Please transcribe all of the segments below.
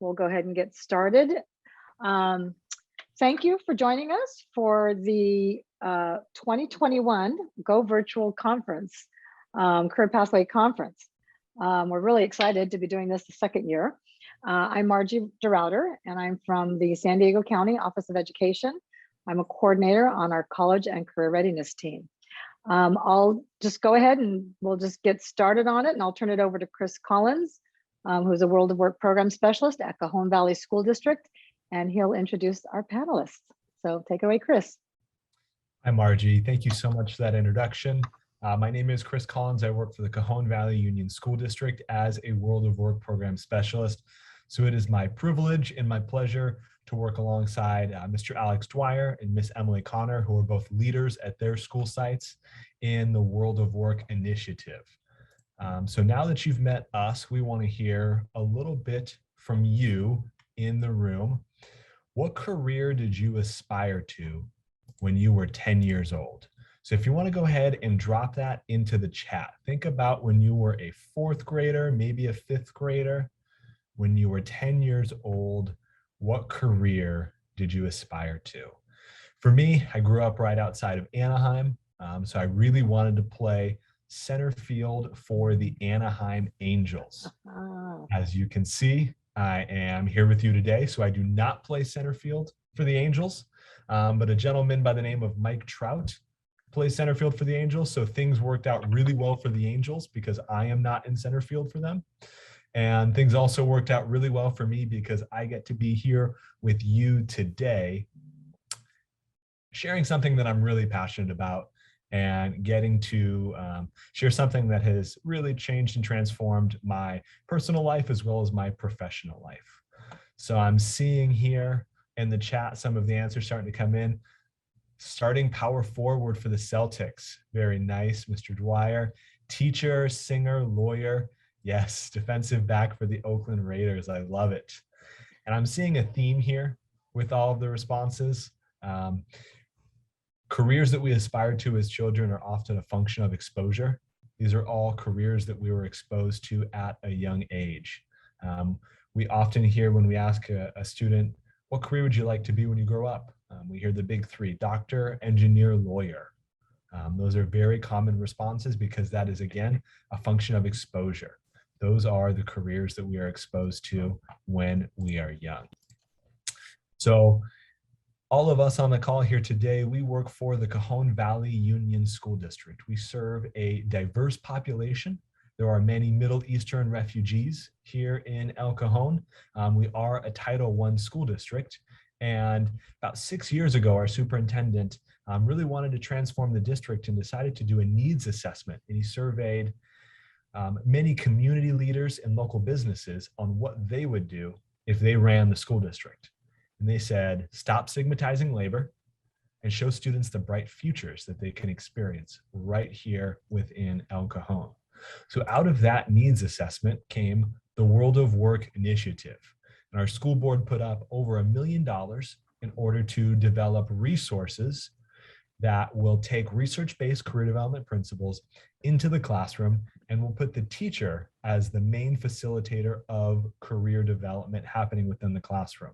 We'll go ahead and get started. Um, Thank you for joining us for the 2021 Go Virtual Conference, Career Pathway Conference. We're really excited to be doing this the second year. I'm Margie DeRouter, and I'm from the San Diego County Office of Education. I'm a coordinator on our college and career readiness team. I'll just go ahead and we'll just get started on it, and I'll turn it over to Chris Collins, who's a World of Work Program Specialist at Cajon Valley School District, and he'll introduce our panelists. So take it away, Chris. Hi, Margie. Thank you so much for that introduction. My name is Chris Collins. I work for the Cajon Valley Union School District as a World of Work Program Specialist. So it is my privilege and my pleasure to work alongside Mr. Alex Dwyer and Miss Emily Connor, who are both leaders at their school sites in the World of Work initiative. So now that you've met us, we want to hear a little bit from you in the room. What career did you aspire to when you were 10 years old? So if you want to go ahead and drop that into the chat, think about when you were a fourth grader, maybe a fifth grader, when you were 10 years old, what career did you aspire to? For me, I grew up right outside of Anaheim, so I really wanted to play center field for the Anaheim Angels. As you can see, I am here with you today, so I do not play center field for the Angels, but a gentleman by the name of Mike Trout plays center field for the Angels, so things worked out really well for the Angels because I am not in center field for them. And things also worked out really well for me because I get to be here with you today, sharing something that I'm really passionate about and getting to share something that has really changed and transformed my personal life as well as my professional life. So I'm seeing here in the chat some of the answers starting to come in. Starting power forward for the Celtics. Very nice, Mr. Dwyer. Teacher, singer, lawyer. Yes, defensive back for the Oakland Raiders. I love it. And I'm seeing a theme here with all of the responses. Careers that we aspire to as children are often a function of exposure. These are all careers that we were exposed to at a young age. We often hear when we ask a student, what career would you like to be when you grow up? We hear the big three: doctor, engineer, lawyer. Those are very common responses because that is, again, a function of exposure. Those are the careers that we are exposed to when we are young. So all of us on the call here today, we work for the Cajon Valley Union School District. We serve a diverse population. There are many Middle Eastern refugees here in El Cajon. We are a Title I school district. And about 6 years ago, our superintendent really wanted to transform the district and decided to do a needs assessment. And he surveyed many community leaders and local businesses on what they would do if they ran the school district. And they said, stop stigmatizing labor and show students the bright futures that they can experience right here within El Cajon. So out of that needs assessment came the World of Work initiative. And our school board put up over $1 million in order to develop resources that will take research-based career development principles into the classroom and will put the teacher as the main facilitator of career development happening within the classroom.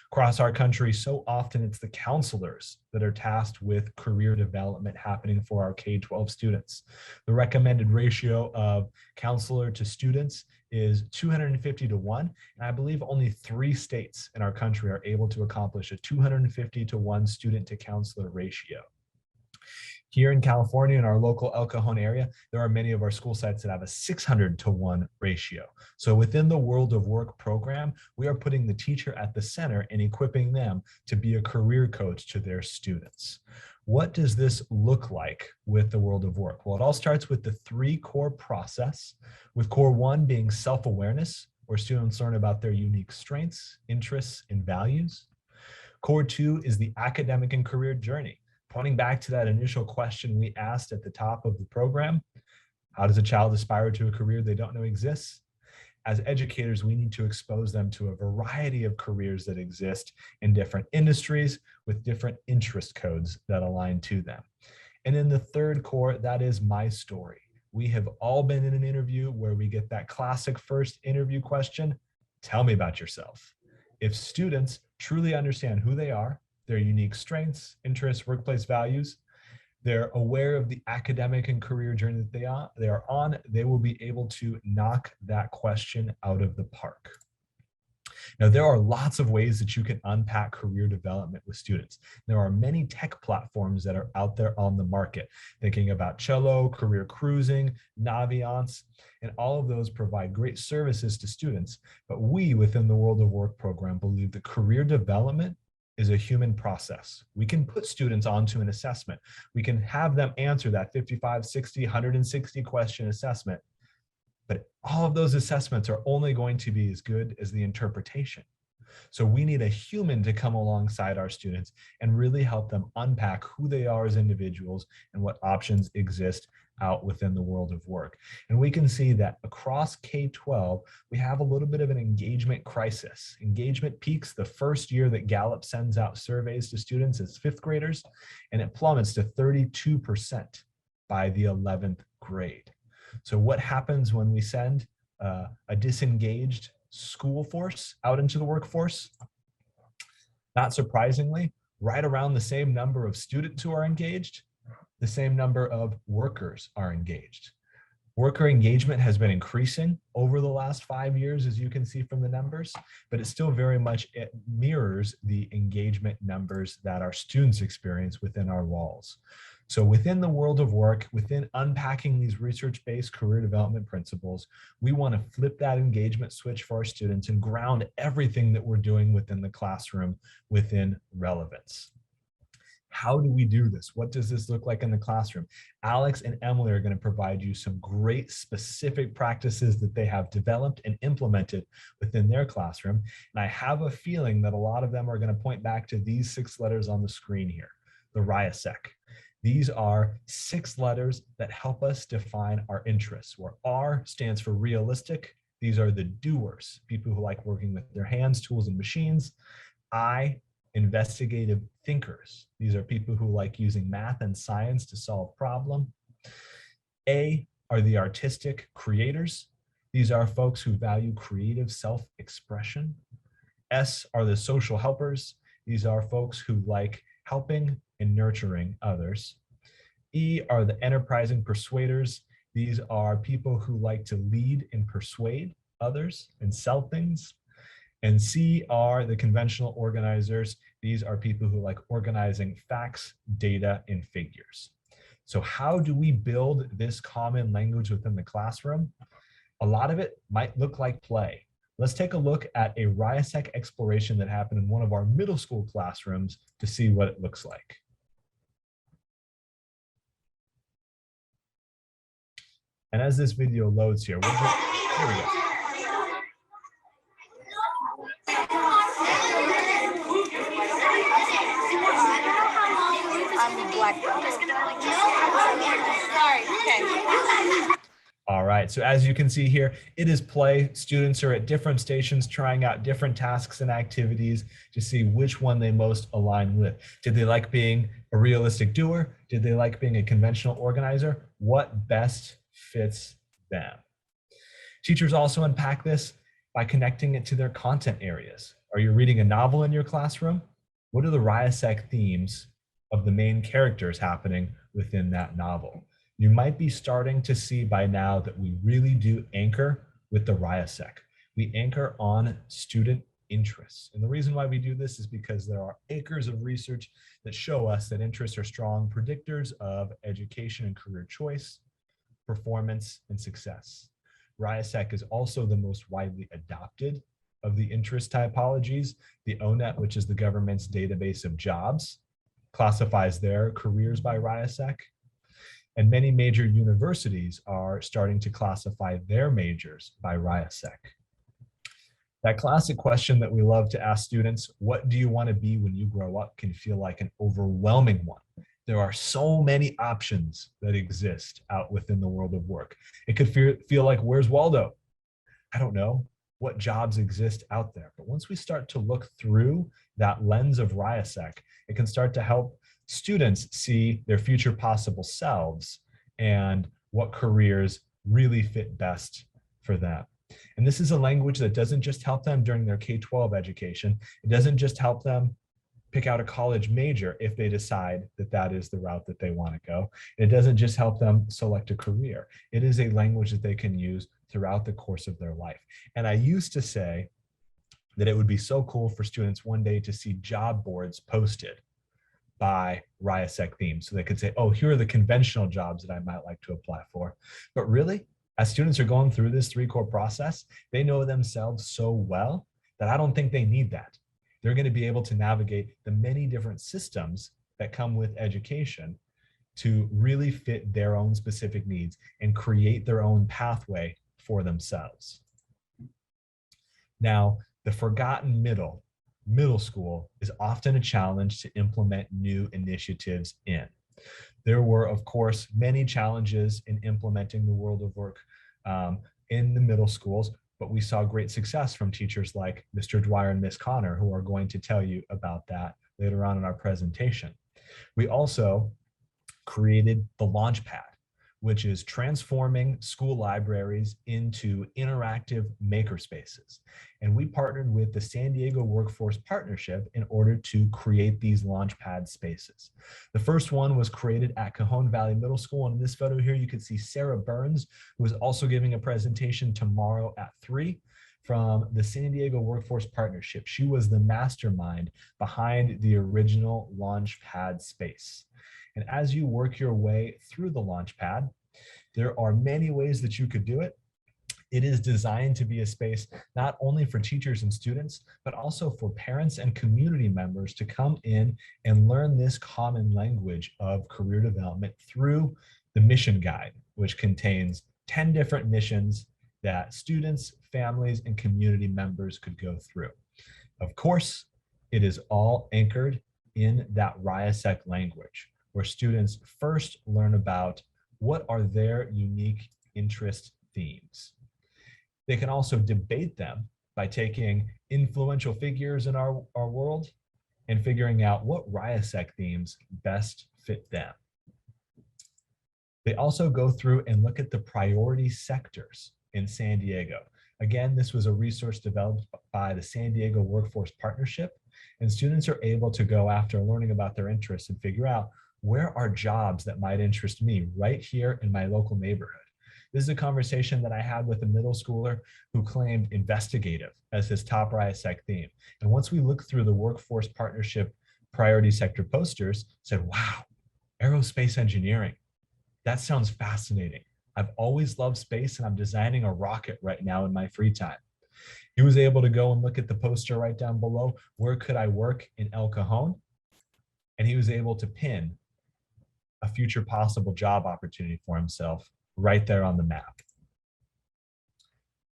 Across our country, so often it's the counselors that are tasked with career development happening for our K-12 students. The recommended ratio of counselor to students is 250 to 1, and I believe only 3 states in our country are able to accomplish a 250 to 1 student to counselor ratio. Here in California, in our local El Cajon area, there are many of our school sites that have a 600 to 1 ratio. So within the World of Work program, we are putting the teacher at the center and equipping them to be a career coach to their students. What does this look like with the World of Work? Well, it all starts with the 3 core process, with core 1 being self-awareness, where students learn about their unique strengths, interests, and values. Core 2 is the academic and career journey. Pointing back to that initial question we asked at the top of the program, how does a child aspire to a career they don't know exists? As educators, we need to expose them to a variety of careers that exist in different industries with different interest codes that align to them. And in the 3rd core, that is my story. We have all been in an interview where we get that classic first interview question, Tell me about yourself. If students truly understand who they are, their unique strengths, interests, workplace values, they're aware of the academic and career journey that they are on, they will be able to knock that question out of the park. Now, there are lots of ways that you can unpack career development with students. There are many tech platforms that are out there on the market, thinking about Cello, Career Cruising, Naviance, and all of those provide great services to students. But we within the World of Work program believe that career development is a human process. We can put students onto an assessment. We can have them answer that 55, 60, 160 question assessment. But all of those assessments are only going to be as good as the interpretation. So we need a human to come alongside our students and really help them unpack who they are as individuals and what options exist out within the world of work. And we can see that across K-12, we have a little bit of an engagement crisis. Engagement peaks the first year that Gallup sends out surveys to students as fifth graders, and it plummets to 32% by the 11th grade. So what happens when we send a disengaged school force out into the workforce? Not surprisingly, right around the same number of students who are engaged, the same number of workers are engaged. Worker engagement has been increasing over the last 5 years, as you can see from the numbers, but it still very much it mirrors the engagement numbers that our students experience within our walls. So within the world of work, within unpacking these research-based career development principles, we want to flip that engagement switch for our students and ground everything that we're doing within the classroom within relevance. How do we do this? What does this look like in the classroom? Alex and Emily are going to provide you some great specific practices that they have developed and implemented within their classroom. And I have a feeling that a lot of them are going to point back to these 6 letters on the screen here, the RIASEC. These are 6 letters that help us define our interests, where R stands for realistic. These are the doers, people who like working with their hands, tools, and machines. I, investigative thinkers. These are people who like using math and science to solve problems. A are the artistic creators. These are folks who value creative self-expression. S are the social helpers. These are folks who like helping and nurturing others. E are the enterprising persuaders. These are people who like to lead and persuade others and sell things. And C are the conventional organizers. These are people who like organizing facts, data, and figures. So how do we build this common language within the classroom? A lot of it might look like play. Let's take a look at a RIASEC exploration that happened in one of our middle school classrooms to see what it looks like. And as this video loads here, here we go. All right, so as you can see here, it is play. Students are at different stations trying out different tasks and activities to see which one they most align with. Did they like being a realistic doer? Did they like being a conventional organizer? What best fits them? Teachers also unpack this by connecting it to their content areas. Are you reading a novel in your classroom? What are the RIASEC themes of the main characters happening within that novel? You might be starting to see by now that we really do anchor with the RIASEC. We anchor on student interests. And the reason why we do this is because there are acres of research that show us that interests are strong predictors of education and career choice, performance, and success. RIASEC is also the most widely adopted of the interest typologies. The ONET, which is the government's database of jobs, classifies their careers by RIASEC. And many major universities are starting to classify their majors by RIASEC. That classic question that we love to ask students, what do you want to be when you grow up, can feel like an overwhelming one. There are so many options that exist out within the world of work. It could feel like, where's Waldo? I don't know what jobs exist out there. But once we start to look through that lens of RIASEC, it can start to help students see their future possible selves and what careers really fit best for them. And this is a language that doesn't just help them during their K-12 education. It doesn't just help them pick out a college major if they decide that that is the route that they want to go. It doesn't just help them select a career. It is a language that they can use throughout the course of their life. And I used to say that it would be so cool for students one day to see job boards posted by RIASEC themes. So they could say, oh, here are the conventional jobs that I might like to apply for. But really, as students are going through this 3-core process, they know themselves so well that I don't think they need that. They're going to be able to navigate the many different systems that come with education to really fit their own specific needs and create their own pathway for themselves. Now, the forgotten middle school is often a challenge to implement new initiatives in. There were, of course, many challenges in implementing the world of work in the middle schools, but we saw great success from teachers like Mr. Dwyer and Miss Connor, who are going to tell you about that later on in our presentation. We also created the Launchpad, which is transforming school libraries into interactive makerspaces. And we partnered with the San Diego Workforce Partnership in order to create these Launchpad spaces. The first one was created at Cajon Valley Middle School. And in this photo here, you can see Sarah Burns, who is also giving a presentation tomorrow at 3 from the San Diego Workforce Partnership. She was the mastermind behind the original Launchpad space. And as you work your way through the Launchpad, there are many ways that you could do it. It is designed to be a space not only for teachers and students, but also for parents and community members to come in and learn this common language of career development through the mission guide, which contains 10 different missions that students, families, and community members could go through. Of course, it is all anchored in that RIASEC language, where students first learn about what are their unique interest themes. They can also debate them by taking influential figures in our world and figuring out what RIASEC themes best fit them. They also go through and look at the priority sectors in San Diego. Again, this was a resource developed by the San Diego Workforce Partnership, and students are able to go after learning about their interests and figure out where are jobs that might interest me right here in my local neighborhood. This is a conversation that I had with a middle schooler who claimed investigative as his top RIASEC theme. And once we looked through the Workforce Partnership priority sector posters, said, wow, aerospace engineering, that sounds fascinating. I've always loved space and I'm designing a rocket right now in my free time. He was able to go and look at the poster right down below, where could I work in El Cajon? And he was able to pin a future possible job opportunity for himself right there on the map.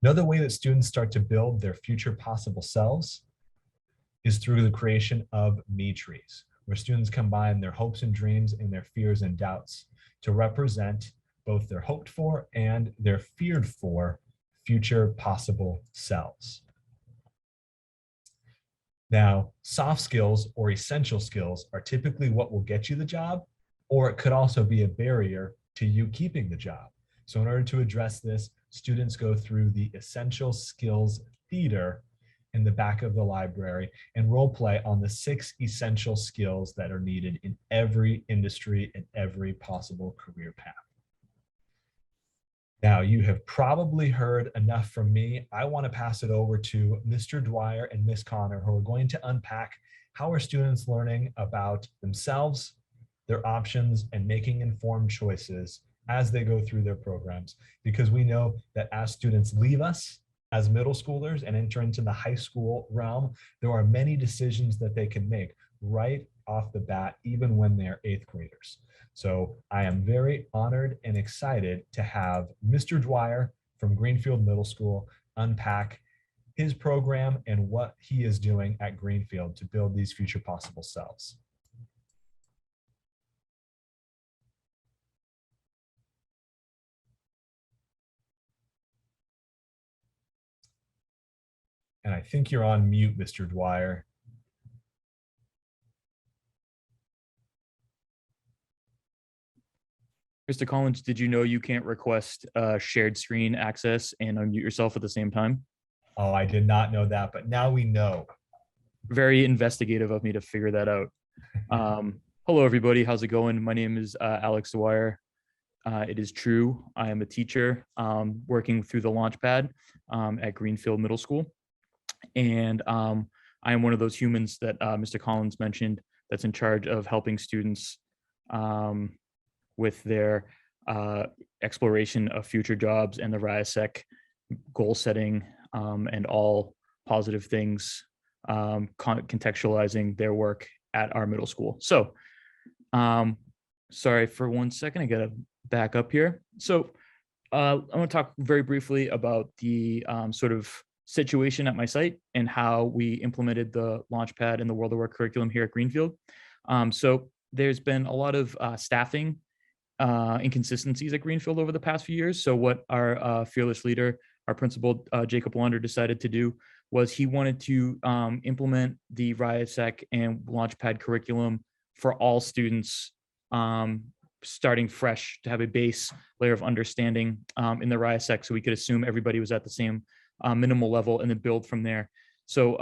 Another way that students start to build their future possible selves is through the creation of me trees, where students combine their hopes and dreams and their fears and doubts to represent both their hoped for and their feared for future possible selves. Now, soft skills or essential skills are typically what will get you the job, or it could also be a barrier to you keeping the job. So in order to address this, students go through the essential skills theater in the back of the library and role play on the 6 essential skills that are needed in every industry and every possible career path. Now, you have probably heard enough from me. I want to pass it over to Mr. Dwyer and Miss Connor, who are going to unpack how are students learning about themselves, their options, and making informed choices as they go through their programs. Because we know that as students leave us as middle schoolers and enter into the high school realm, there are many decisions that they can make right off the bat, even when they're 8th graders. So I am very honored and excited to have Mr. Dwyer from Greenfield Middle School unpack his program and what he is doing at Greenfield to build these future possible selves. And I think you're on mute, Mr. Dwyer. Mr. Collins, did you know you can't request shared screen access and unmute yourself at the same time? Oh, I did not know that, but now we know. Very investigative of me to figure that out. Hello, everybody. How's it going? My name is Alex Dwyer. It is true. I am a teacher working through the Launchpad at Greenfield Middle School. And I am one of those humans that Mr. Collins mentioned that's in charge of helping students with their exploration of future jobs and the RIASEC goal setting and all positive things, contextualizing their work at our middle school. So sorry for 1 second, I gotta back up here. So I'm gonna talk very briefly about the sort of situation at my site and how we implemented the Launchpad and the World of Work curriculum here at Greenfield. So there's been a lot of staffing inconsistencies at Greenfield over the past few years. So what our fearless leader, our principal, Jacob Launder, decided to do was he wanted to implement the RIASEC and Launchpad curriculum for all students, starting fresh, to have a base layer of understanding in the RIASEC, so we could assume everybody was at the same minimal level and then build from there. So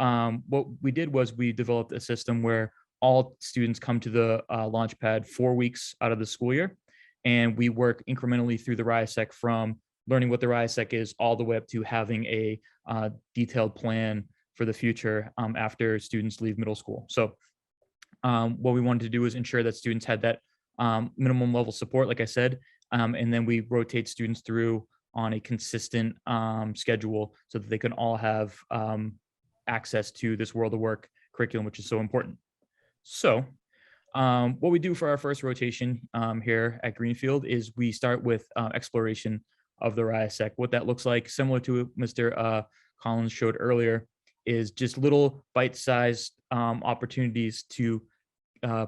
what we did was we developed a system where all students come to the Launchpad 4 weeks out of the school year, and we work incrementally through the RIASEC from learning what the RIASEC is all the way up to having a detailed plan for the future after students leave middle school. So what we wanted to do is ensure that students had that minimum level support, like I said, and then we rotate students through on a consistent schedule so that they can all have access to this World of Work curriculum, which is so important. So what we do for our first rotation here at Greenfield is we start with exploration of the RIASEC. What that looks like, similar to what Mr. Collins showed earlier, is just little bite-sized opportunities to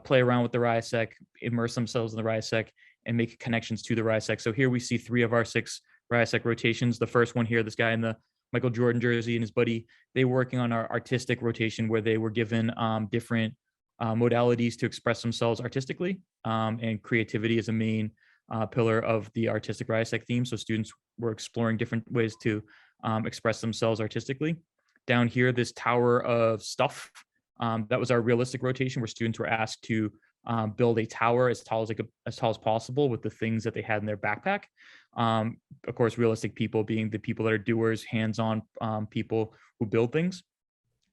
play around with the RIASEC, immerse themselves in the RIASEC, and make connections to the RIASEC. So here we see 3 of our 6 RIASEC rotations. The first one here, this guy in the Michael Jordan jersey and his buddy, they were working on our artistic rotation where they were given different modalities to express themselves artistically, and creativity is a main pillar of the artistic RIASEC theme. So students were exploring different ways to express themselves artistically. Down here, this tower of stuff, that was our realistic rotation where students were asked to build a tower as tall as possible with the things that they had in their backpack. Of course, realistic people being the people that are doers, hands-on people who build things.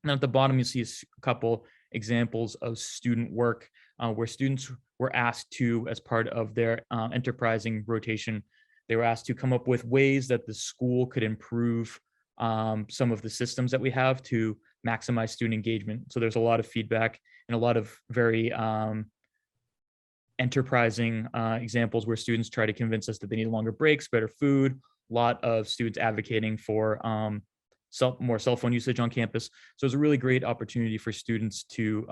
And at the bottom, you see a couple examples of student work where students were asked to, as part of their enterprising rotation, they were asked to come up with ways that the school could improve some of the systems that we have to maximize student engagement. So there's a lot of feedback and a lot of very enterprising examples where students try to convince us that they need longer breaks, better food, a lot of students advocating for more cell phone usage on campus. So it's a really great opportunity for students to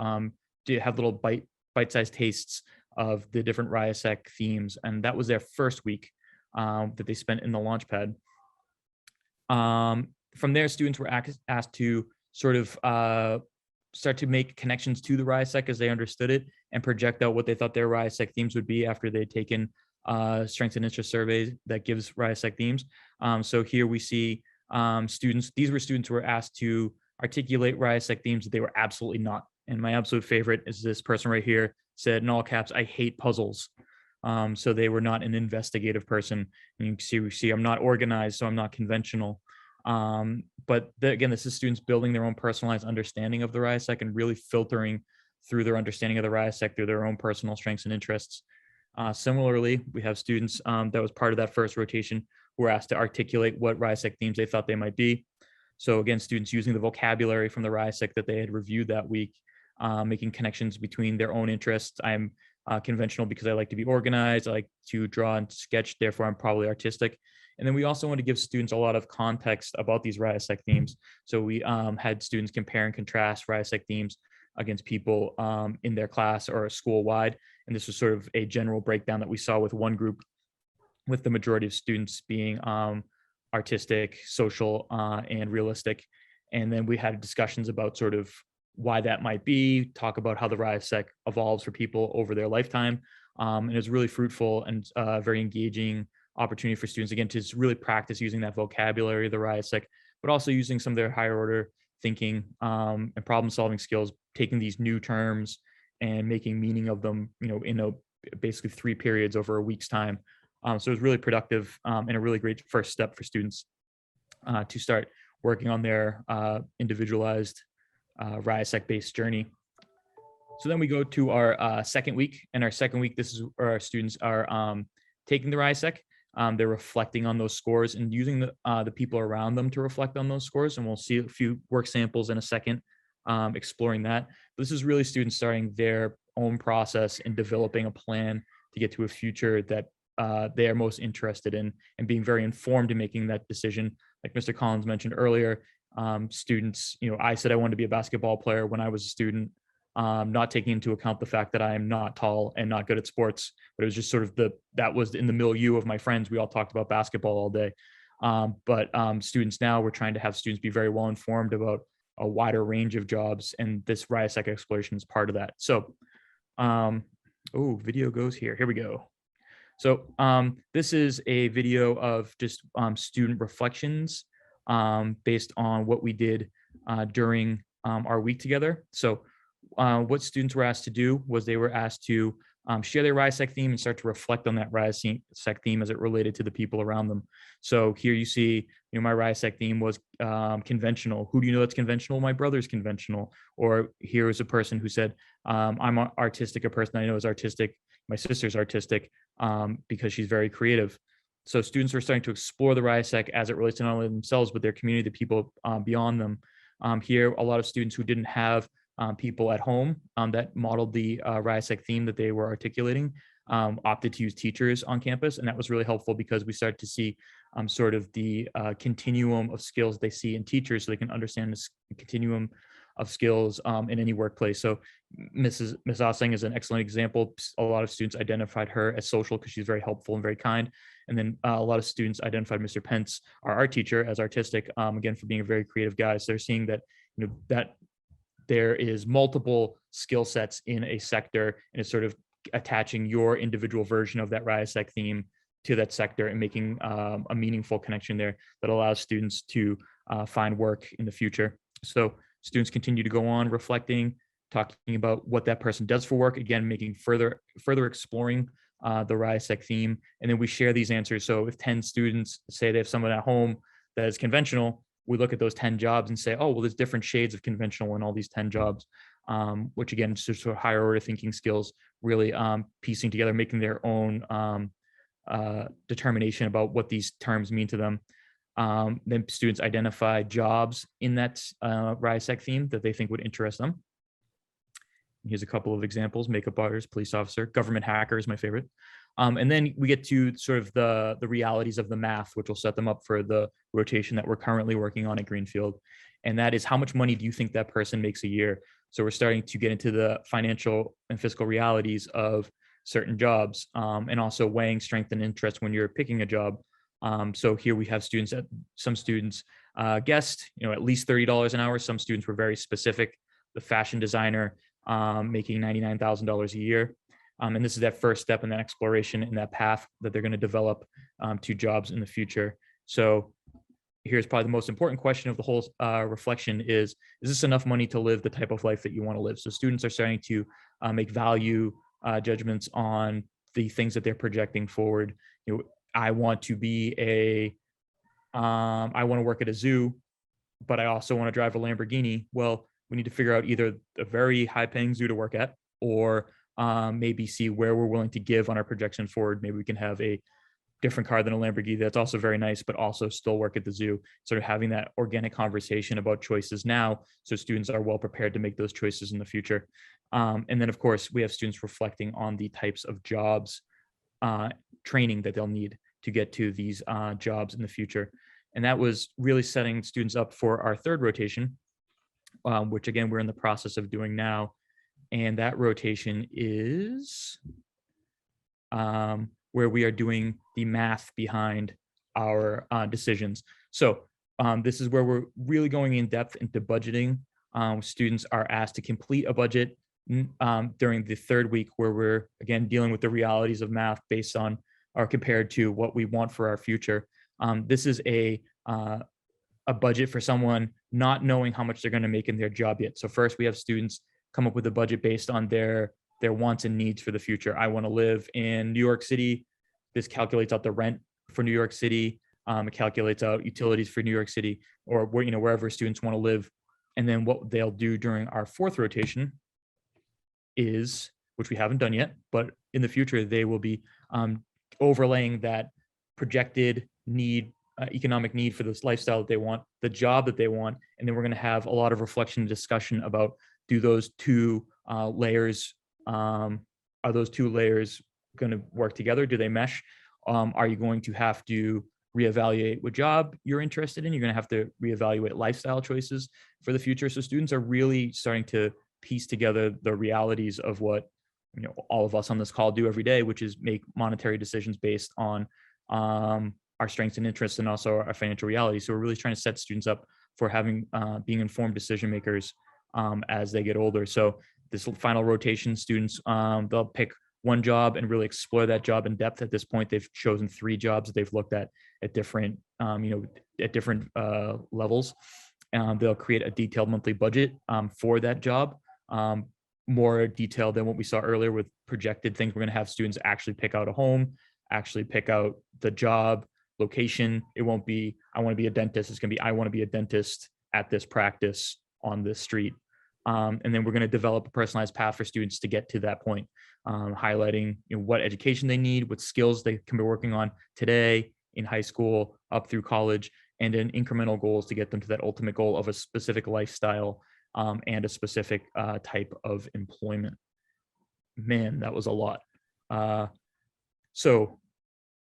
have little bite-sized tastes of the different RIASEC themes. And that was their first week that they spent in the Launchpad. From there, students were asked to sort of start to make connections to the RIASEC as they understood it and project out what they thought their RIASEC themes would be after they'd taken strengths and interest surveys that gives RIASEC themes. So here we see these were students who were asked to articulate RIASEC themes that they were absolutely not. And my absolute favorite is this person right here, said in all caps, "I hate puzzles." So they were not an investigative person. And you can see I'm not organized, so I'm not conventional. But again, this is students building their own personalized understanding of the RIASEC and really filtering through their understanding of the RIASEC through their own personal strengths and interests. Similarly, we have students that was part of that first rotation who were asked to articulate what RIASEC themes they thought they might be. So again, students using the vocabulary from the RIASEC that they had reviewed that week, making connections between their own interests. I'm conventional because I like to be organized. I like to draw and sketch, therefore I'm probably artistic. And then we also want to give students a lot of context about these RIASEC themes. So we had students compare and contrast RIASEC themes against people in their class or school-wide. And this was sort of a general breakdown that we saw with one group, with the majority of students being artistic, social, and realistic. And then we had discussions about sort of why that might be, talk about how the RIASEC evolves for people over their lifetime. And it's really fruitful and very engaging opportunity for students, again, to just really practice using that vocabulary of the RIASEC, but also using some of their higher order thinking and problem solving skills, taking these new terms and making meaning of them, in basically 3 periods over a week's time. So it was really productive and a really great first step for students to start working on their individualized RIASEC-based journey. So then we go to our second week, and our second week, this is where our students are taking the RIASEC. They're reflecting on those scores and using the people around them to reflect on those scores. And we'll see a few work samples in a second, exploring that. This is really students starting their own process and developing a plan to get to a future that they are most interested in, and being very informed in making that decision. Like Mr. Collins mentioned earlier, students, I said I wanted to be a basketball player when I was a student, not taking into account the fact that I am not tall and not good at sports, but it was just sort of that was in the milieu of my friends. We all talked about basketball all day. But students now, we're trying to have students be very well informed about a wider range of jobs, and this RIASEC exploration is part of that. So, video goes here. Here we go. So this is a video of just student reflections based on what we did during our week together. So what students were asked to do was they were asked to share their RIASEC theme and start to reflect on that RIASEC theme as it related to the people around them. So here you see, my RIASEC theme was conventional. Who do you know that's conventional? My brother's conventional. Or here is a person who said, I'm artistic, a person I know is artistic. My sister's artistic because she's very creative. So students were starting to explore the RIASEC as it relates to not only themselves, but their community, the people beyond them. Here, a lot of students who didn't have people at home that modeled the RIASEC theme that they were articulating opted to use teachers on campus. And that was really helpful because we started to see sort of the continuum of skills they see in teachers, so they can understand this continuum of skills in any workplace. So Ms. Ossing is an excellent example. A lot of students identified her as social because she's very helpful and very kind. And then a lot of students identified Mr. Pence, our art teacher, as artistic, again, for being a very creative guy. So they're seeing that, that there is multiple skill sets in a sector, and it's sort of attaching your individual version of that RIASEC theme to that sector and making a meaningful connection there that allows students to find work in the future. So students continue to go on reflecting, talking about what that person does for work, again, making further exploring the RIASEC theme. And then we share these answers. So if 10 students say they have someone at home that is conventional, we look at those 10 jobs and say, oh, well, there's different shades of conventional in all these 10 jobs, which again, is just sort of higher order thinking skills, really piecing together, making their own determination about what these terms mean to them. Then students identify jobs in that RIASEC theme that they think would interest them. Here's a couple of examples: makeup artist, police officer, government hacker is my favorite. And then we get to sort of the realities of the math, which will set them up for the rotation that we're currently working on at Greenfield. And that is, how much money do you think that person makes a year? So we're starting to get into the financial and fiscal realities of certain jobs, and also weighing strength and interest when you're picking a job. So here we have students, some students guessed, at least $30 an hour. Some students were very specific. The fashion designer making $99,000 a year. And this is that first step in that exploration, in that path that they're going to develop to jobs in the future. So here's probably the most important question of the whole reflection is this enough money to live the type of life that you want to live? So students are starting to make value judgments on the things that they're projecting forward. I want to be I want to work at a zoo, but I also want to drive a Lamborghini. Well, we need to figure out either a very high paying zoo to work at, or maybe see where we're willing to give on our projection forward. Maybe we can have a different car than a Lamborghini that's also very nice, but also still work at the zoo. Sort of having that organic conversation about choices now, so students are well prepared to make those choices in the future. And then, of course, we have students reflecting on the types of jobs, training that they'll need to get to these jobs in the future. And that was really setting students up for our third rotation, which again, we're in the process of doing now. And that rotation is where we are doing the math behind our decisions. So this is where we're really going in depth into budgeting. Students are asked to complete a budget during the third week, where we're again dealing with the realities of math based on or compared to what we want for our future. This is a budget for someone not knowing how much they're going to make in their job yet. So first, we have students come up with a budget based on their wants and needs for the future. I want to live in New York City. This calculates out the rent for New York City. It calculates out utilities for New York City, or wherever students want to live. And then what they'll do during our fourth rotation is, which we haven't done yet, but in the future, they will be overlaying that projected need, economic need for this lifestyle that they want, the job that they want. And then we're going to have a lot of reflection and discussion about, do those two layers, are those two layers going to work together? Do they mesh? Are you going to have to reevaluate what job you're interested in? You're going to have to reevaluate lifestyle choices for the future. So students are really starting to piece together the realities of what all of us on this call do every day, which is make monetary decisions based on our strengths and interests, and also our financial reality. So we're really trying to set students up for having being informed decision makers as they get older. So this final rotation, students they'll pick one job and really explore that job in depth. At this point, they've chosen 3 jobs that they've looked at different at different levels. They'll create a detailed monthly budget for that job, more detailed than what we saw earlier with projected things. We're going to have students actually pick out a home, actually pick out the job location. It won't be, I want to be a dentist. It's going to be, I want to be a dentist at this practice on this street. And then we're going to develop a personalized path for students to get to that point, highlighting what education they need, what skills they can be working on today in high school up through college, and then incremental goals to get them to that ultimate goal of a specific lifestyle and a specific type of employment. Man, that was a lot. So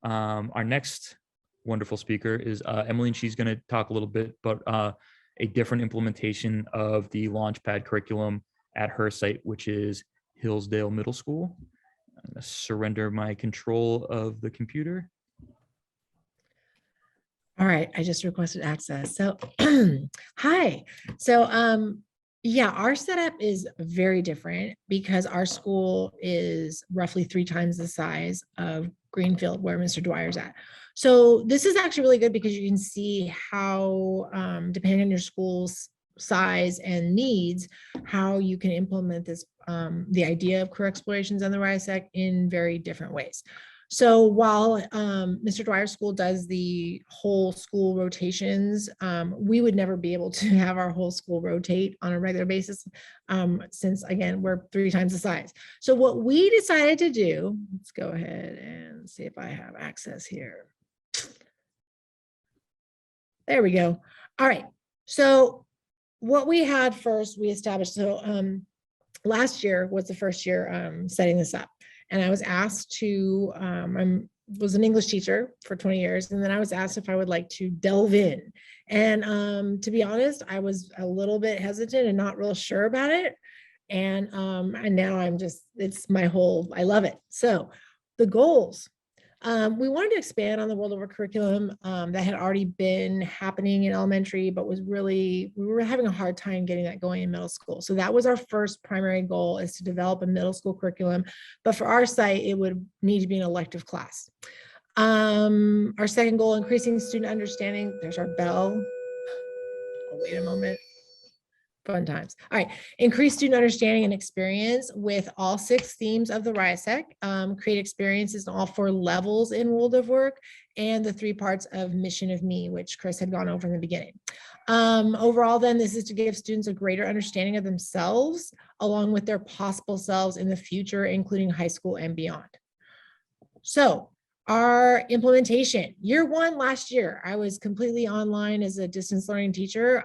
our next wonderful speaker is Emily, and she's going to talk a little bit about a different implementation of the Launchpad curriculum at her site, which is Hillsdale Middle School. I'm going to surrender my control of the computer. All right, I just requested access. So, hi. So, yeah, our setup is very different because our school is roughly 3 times the size of Greenfield, where Mr. Dwyer's at. So this is actually really good because you can see how, depending on your school's size and needs, how you can implement this, the idea of career explorations and the RISEC in very different ways. So while Mr. Dwyer's school does the whole school rotations, we would never be able to have our whole school rotate on a regular basis, since again, we're 3 times the size. So what we decided to do, let's go ahead and see if I have access here. There we go. All right. So what we had first, we established, so last year was the first year setting this up. And I was asked to, I was an English teacher for 20 years. And then I was asked if I would like to delve in. And to be honest, I was a little bit hesitant and not real sure about it. And now I'm just, it's my whole, I love it. So the goals. We wanted to expand on the world over curriculum that had already been happening in elementary, but was really, we were having a hard time getting that going in middle school. So that was our first primary goal, is to develop a middle school curriculum. But for our site, it would need to be an elective class. Our second goal, increasing student understanding. There's our bell. Oh, wait a moment. Fun times. All right. Increase student understanding and experience with all 6 themes of the RISEC, create experiences in all 4 levels in world of work, and the 3 parts of mission of me, which Chris had gone over in the beginning. Overall, then, this is to give students a greater understanding of themselves, along with their possible selves in the future, including high school and beyond. So our implementation, year 1 last year, I was completely online as a distance learning teacher.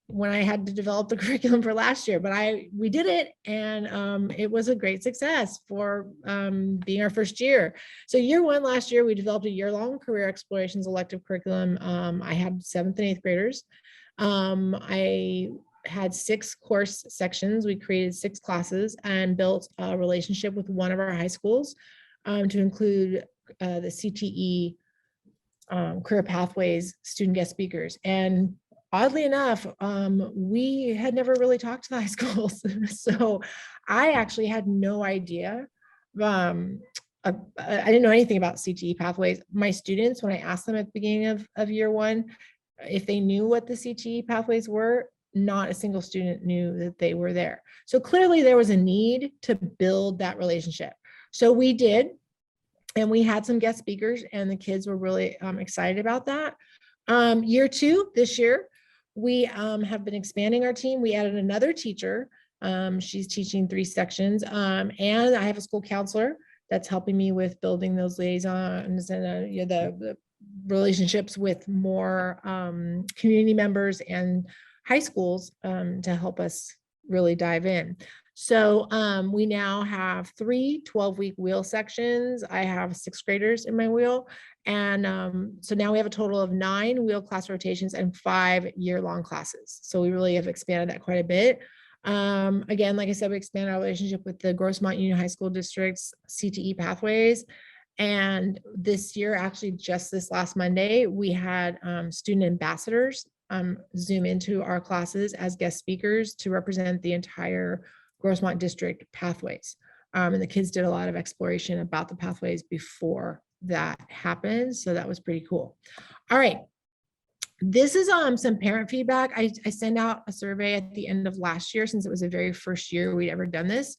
When I had to develop the curriculum for last year, but we did it, and it was a great success for being our first year. So year 1 last year, we developed a year-long career explorations elective curriculum. I had 7th and 8th graders. I had 6 course sections. We created 6 classes and built a relationship with one of our high schools to include the CTE career pathways student guest speakers. And oddly enough, we had never really talked to the high schools. So I actually had no idea. I didn't know anything about CTE pathways. My students, when I asked them at the beginning of year one, if they knew what the CTE pathways were, not a single student knew that they were there. So clearly there was a need to build that relationship. So we did, and we had some guest speakers, and the kids were really excited about that. Year two, this year, we have been expanding our team. We added another teacher. She's teaching 3 sections, and I have a school counselor that's helping me with building those liaisons and the relationships with more community members and high schools to help us really dive in. So we now have 3 12-week wheel sections. I have 6th graders in my wheel. And so now we have a total of 9 wheel class rotations and 5 year-long classes. So we really have expanded that quite a bit. Again, like I said, we expanded our relationship with the Grossmont Union High School District's CTE pathways. And this year, actually just this last Monday, we had student ambassadors Zoom into our classes as guest speakers to represent the entire Grossmont District pathways. And the kids did a lot of exploration about the pathways before that happened. So that was pretty cool. All right. This is some parent feedback. I sent out a survey at the end of last year, since it was the very first year we'd ever done this.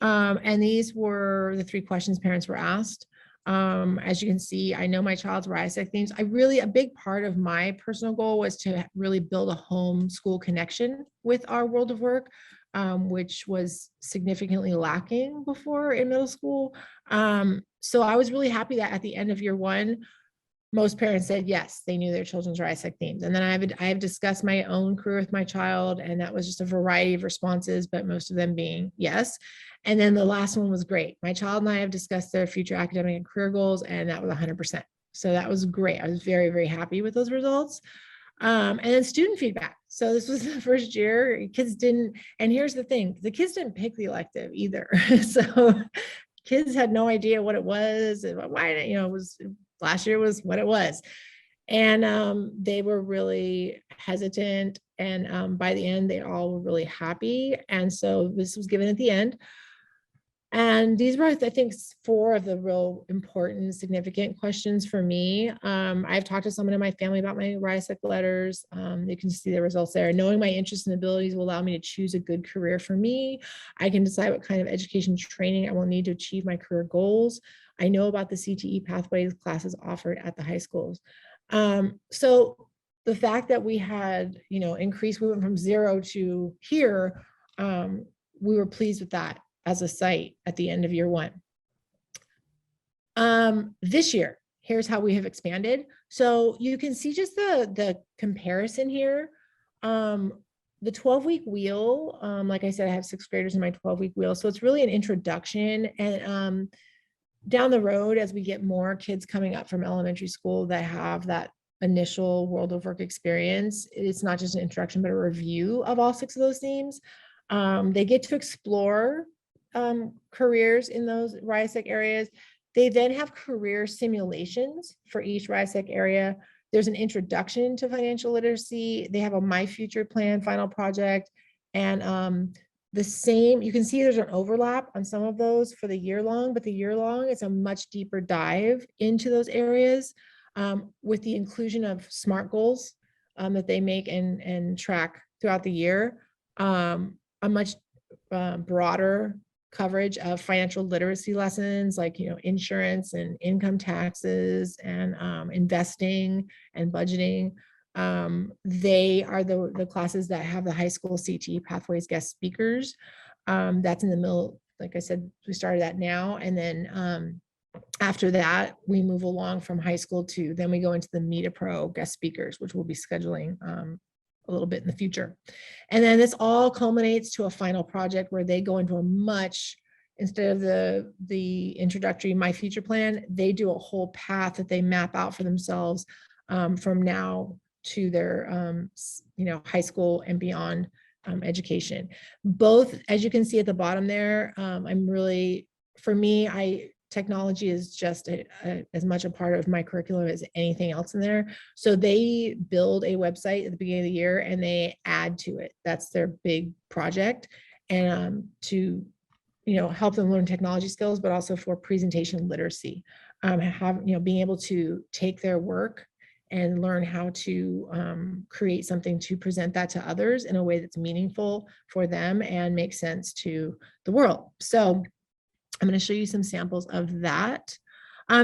And these were the 3 questions parents were asked. As you can see, I know my child's RISEC themes. A big part of my personal goal was to really build a home school connection with our world of work, which was significantly lacking before in middle school. So I was really happy that at the end of year one, most parents said yes, they knew their children's RISEC themes. And then I have discussed my own career with my child, and that was just a variety of responses, but most of them being yes. And then the last one was great. My child and I have discussed their future academic and career goals, and that was 100%. So that was great. I was very, very happy with those results. And then student feedback. So this was the first year. Kids didn't, and here's the thing, the kids didn't pick the elective either. So kids had no idea what it was, why, it was, last year was what it was. And they were really hesitant. And by the end, they all were really happy. And so this was given at the end. And these were, I think, 4 of the real important, significant questions for me. I've talked to someone in my family about my RISEC letters. You can see the results there. Knowing my interests and abilities will allow me to choose a good career for me. I can decide what kind of education training I will need to achieve my career goals. I know about the CTE pathways classes offered at the high schools. So the fact that we had, increased, we went from 0 to here, we were pleased with that as a site at the end of year one. This year, here's how we have expanded. So you can see just the comparison here. The 12-week wheel, like I said, I have 6th graders in my 12-week wheel. So it's really an introduction. And down the road, as we get more kids coming up from elementary school that have that initial world of work experience, it's not just an introduction, but a review of all 6 of those themes. They get to explore careers in those RISEC areas. They then have career simulations for each RISEC area. There's an introduction to financial literacy. They have a My Future Plan final project. And the same, you can see there's an overlap on some of those for the year long, but the year long is a much deeper dive into those areas with the inclusion of SMART goals that they make and track throughout the year. A much broader coverage of financial literacy lessons like insurance and income taxes and investing and budgeting. They are the classes that have the high school CTE pathways guest speakers. That's in the middle. Like I said, we started that now, and then after that we move along from high school to then we go into the Meet a Pro guest speakers, which we'll be scheduling a little bit in the future. And then this all culminates to a final project where they go into a much, instead of the introductory My Future Plan, they do a whole path that they map out for themselves from now to their high school and beyond education. Both, as you can see at the bottom there, I'm really, for me, technology is just as much a part of my curriculum as anything else in there. So they build a website at the beginning of the year and they add to it. That's their big project. And to, help them learn technology skills, but also for presentation literacy. Being able to take their work and learn how to create something to present that to others in a way that's meaningful for them and makes sense to the world. So I'm going to show you some samples of that.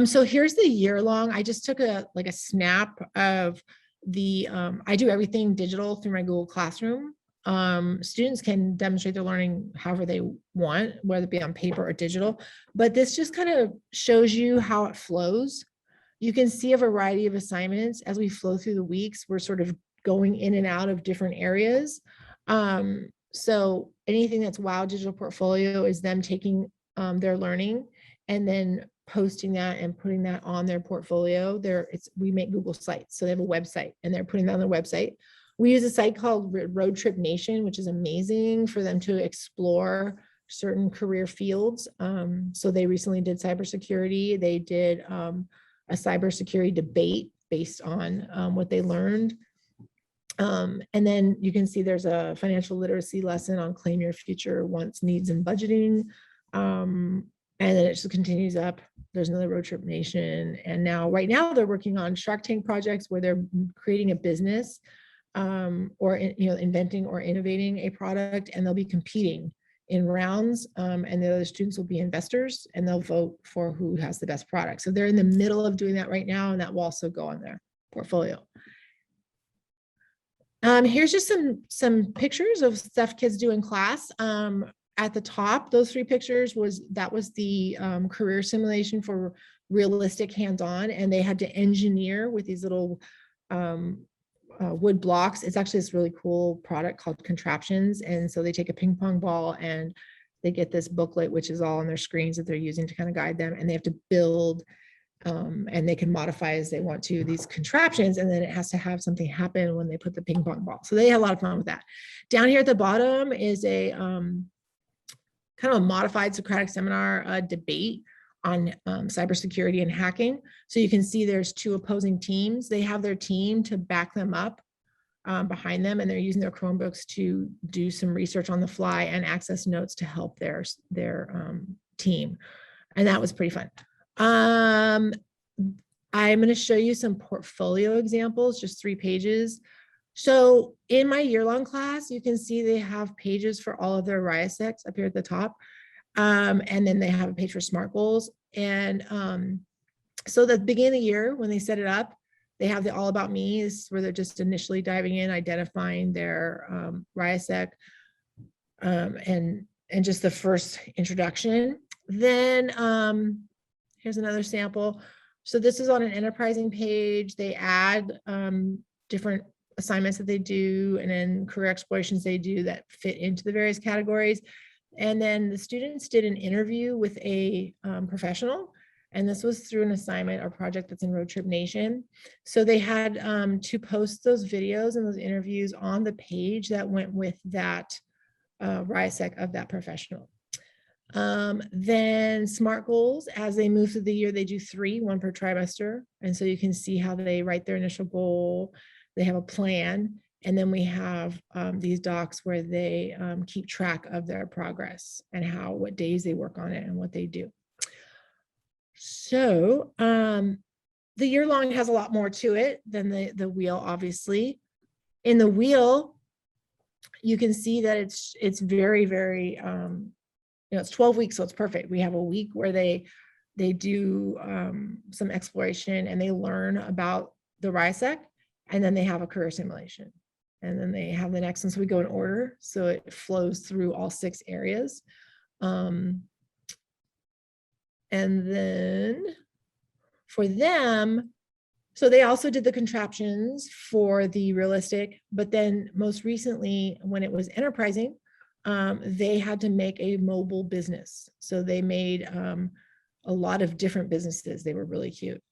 So here's the year long. I just took a snap of the, I do everything digital through my Google Classroom. Students can demonstrate their learning however they want, whether it be on paper or digital, but this just kind of shows you how it flows. You can see a variety of assignments as we flow through the weeks. We're sort of going in and out of different areas. So anything that's WOW Digital Portfolio is them taking their learning and then posting that and putting that on their portfolio. We make Google Sites, so they have a website and they're putting that on their website. We use a site called Road Trip Nation, which is amazing for them to explore certain career fields. So they recently did cybersecurity. They did a cybersecurity debate based on what they learned. And then you can see there's a financial literacy lesson on claim your future wants, needs, and budgeting. And then it just continues up. There's another Road Trip Nation. And right now they're working on Shark Tank projects where they're creating a business or inventing or innovating a product, and they'll be competing in rounds, and the other students will be investors and they'll vote for who has the best product. So they're in the middle of doing that right now, and that will also go on their portfolio. Here's just some pictures of stuff kids do in class. At the top, those 3 pictures was the career simulation for realistic hands-on, and they had to engineer with these little wood blocks. It's actually this really cool product called Contraptions. And so they take a ping pong ball and they get this booklet, which is all on their screens that they're using to kind of guide them. And they have to build and they can modify as they want to these contraptions. And then it has to have something happen when they put the ping pong ball. So they had a lot of fun with that. Down here at the bottom is a kind of a modified Socratic seminar debate on cybersecurity and hacking. So you can see there's 2 opposing teams. They have their team to back them up behind them, and they're using their Chromebooks to do some research on the fly and access notes to help their team. And that was pretty fun. I'm going to show you some portfolio examples, just 3 pages. So in my year-long class, you can see they have pages for all of their RIASECs up here at the top. And then they have a page for SMART goals. And so the beginning of the year, when they set it up, they have the All About Me, is where they're just initially diving in, identifying their RIASEC and just the first introduction. Then here's another sample. So this is on an enterprising page. They add different assignments that they do and then career explorations they do that fit into the various categories. And then the students did an interview with a professional, and this was through an assignment or project that's in Road Trip Nation. So they had to post those videos and those interviews on the page that went with that RIASEC of that professional. Then SMART goals, as they move through the year, they do 3, 1 per trimester. And so you can see how they write their initial goal. They have a plan. And then we have these docs where they keep track of their progress and what days they work on it and what they do. So the year long has a lot more to it than the wheel, obviously. In the wheel, you can see that it's very, very, it's 12 weeks, so it's perfect. We have a week where they do some exploration and they learn about the RIASEC, and then they have a career simulation. And then they have the next one. So we go in order. So it flows through all 6 areas. And then for them, so they also did the contraptions for the realistic, but then most recently when it was enterprising, they had to make a mobile business. So they made a lot of different businesses. They were really cute.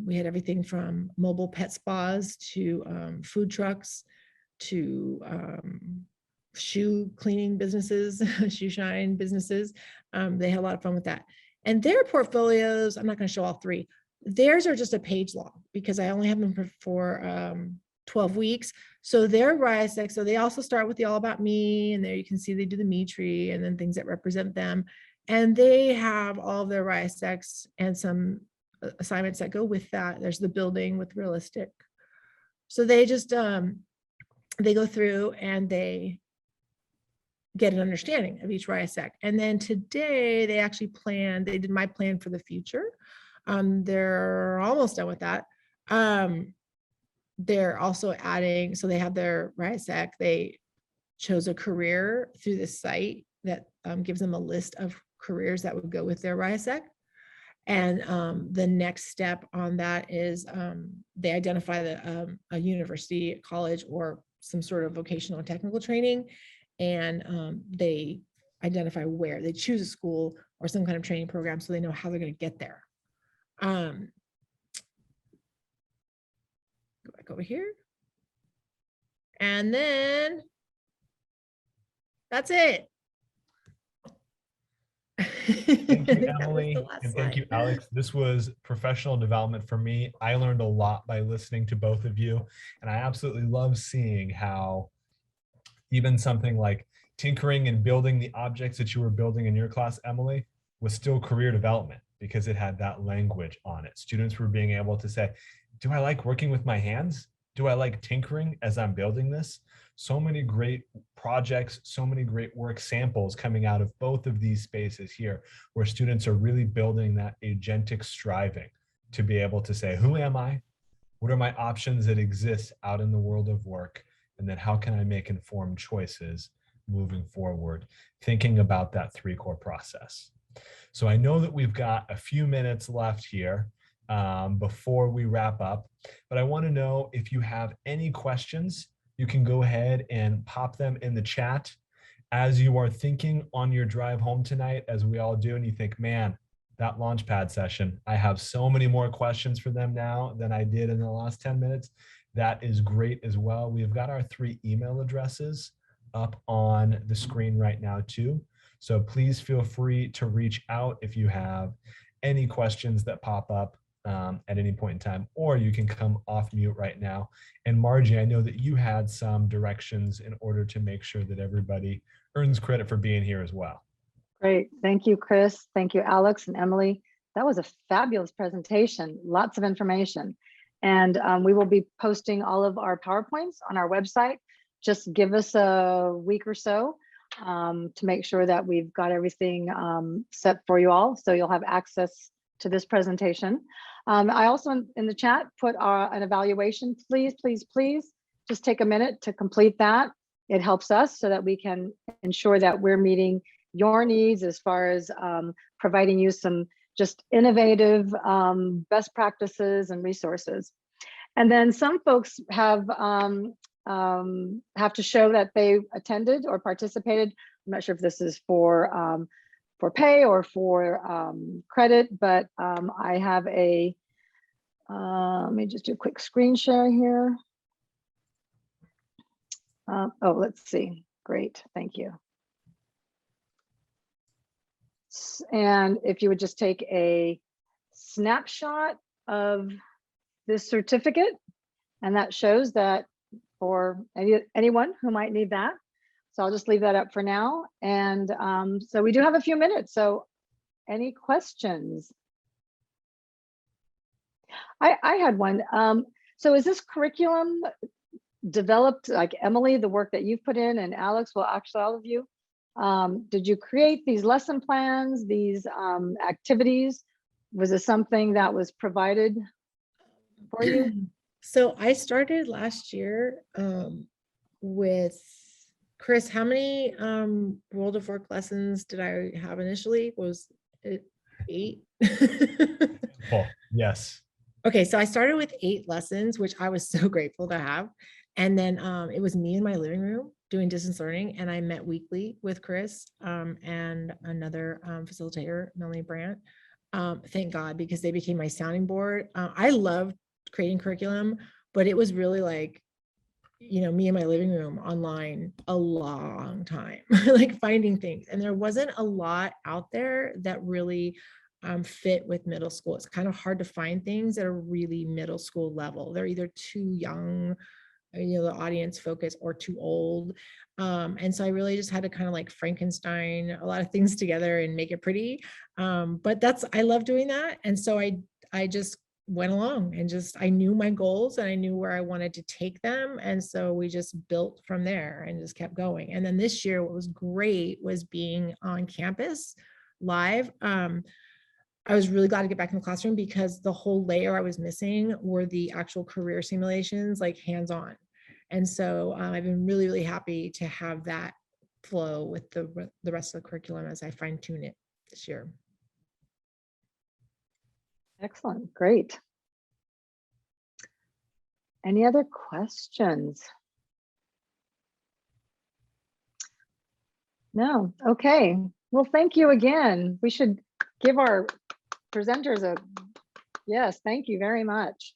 We had everything from mobile pet spas to food trucks, to shoe cleaning businesses, shoe shine businesses. They had a lot of fun with that. And their portfolios, I'm not going to show all three. Theirs are just a page long because I only have them for 12 weeks. So they're RISEC. So they also start with the All About Me, and there you can see they do the me tree and then things that represent them. And they have all of their RISECs and some assignments that go with that. There's the building with realistic. So they just, they go through and they get an understanding of each RISEC. And then today they actually planned, they did my plan for the future. They're almost done with that. They're also adding, so they have their RISEC, they chose a career through the site that gives them a list of careers that would go with their RISEC. And the next step on that is they identify a university, college, or some sort of vocational and technical training. And they identify where they choose a school or some kind of training program so they know how they're going to get there. Go back over here. And then that's it. Thank you, Emily, and thank you, Alex. This was professional development for me. I learned a lot by listening to both of you, and I absolutely love seeing how even something like tinkering and building the objects that you were building in your class, Emily, was still career development because it had that language on it. Students were being able to say, do I like working with my hands? Do I like tinkering as I'm building this? So many great projects, so many great work samples coming out of both of these spaces here, where students are really building that agentic striving to be able to say, who am I? What are my options that exist out in the world of work? And then how can I make informed choices moving forward, thinking about that 3 core process. So I know that we've got a few minutes left here before we wrap up, but I want to know if you have any questions. You can go ahead and pop them in the chat as you are thinking on your drive home tonight, as we all do, and you think, man, that Launchpad session, I have so many more questions for them now than I did in the last 10 minutes. That is great as well. We've got our 3 email addresses up on the screen right now too. So please feel free to reach out if you have any questions that pop up at any point in time, or you can come off mute right now. And Margie, I know that you had some directions in order to make sure that everybody earns credit for being here as well. Great. Thank you, Chris. Thank you, Alex and Emily. That was a fabulous presentation. Lots of information. And we will be posting all of our PowerPoints on our website. Just give us a week or so to make sure that we've got everything set for you all. So you'll have access to this presentation. I also in the chat put an evaluation. Please, please, please just take a minute to complete that. It helps us so that we can ensure that we're meeting your needs as far as providing you some just innovative best practices and resources. And then some folks have to show that they attended or participated. I'm not sure if this is for pay or for credit, but I have a, let me just do a quick screen share here. Oh, let's see. Great, thank you. And if you would just take a snapshot of this certificate, and that shows that for anyone who might need that. So I'll just leave that up for now. And so we do have a few minutes. So any questions? I had one. So is this curriculum developed, like Emily, the work that you've put in, and Alex, well, actually all of you, did you create these lesson plans, these activities? Was it something that was provided for you? So I started last year with Chris. How many World of Work lessons did I have initially? Was it 8? Oh, yes. Okay, so I started with 8 lessons, which I was so grateful to have. And then it was me in my living room doing distance learning, and I met weekly with Chris and another facilitator, Melanie Brandt. Thank God, because they became my sounding board. I loved creating curriculum, but it was really like, you know, me in my living room online a long time, like finding things. And there wasn't a lot out there that really fit with middle school. It's kind of hard to find things that are really middle school level. They're either too young, the audience focus, or too old. And so I really just had to kind of like Frankenstein a lot of things together and make it pretty. But I love doing that. And so I just went along and I knew my goals and I knew where I wanted to take them. And so we just built from there and just kept going. And then this year, what was great was being on campus live. I was really glad to get back in the classroom because the whole layer I was missing were the actual career simulations, like hands-on. And so I've been really, really happy to have that flow with the rest of the curriculum as I fine tune it this year. Excellent, great. Any other questions? No, okay. Well, thank you again. We should give our presenters a, yes, thank you very much.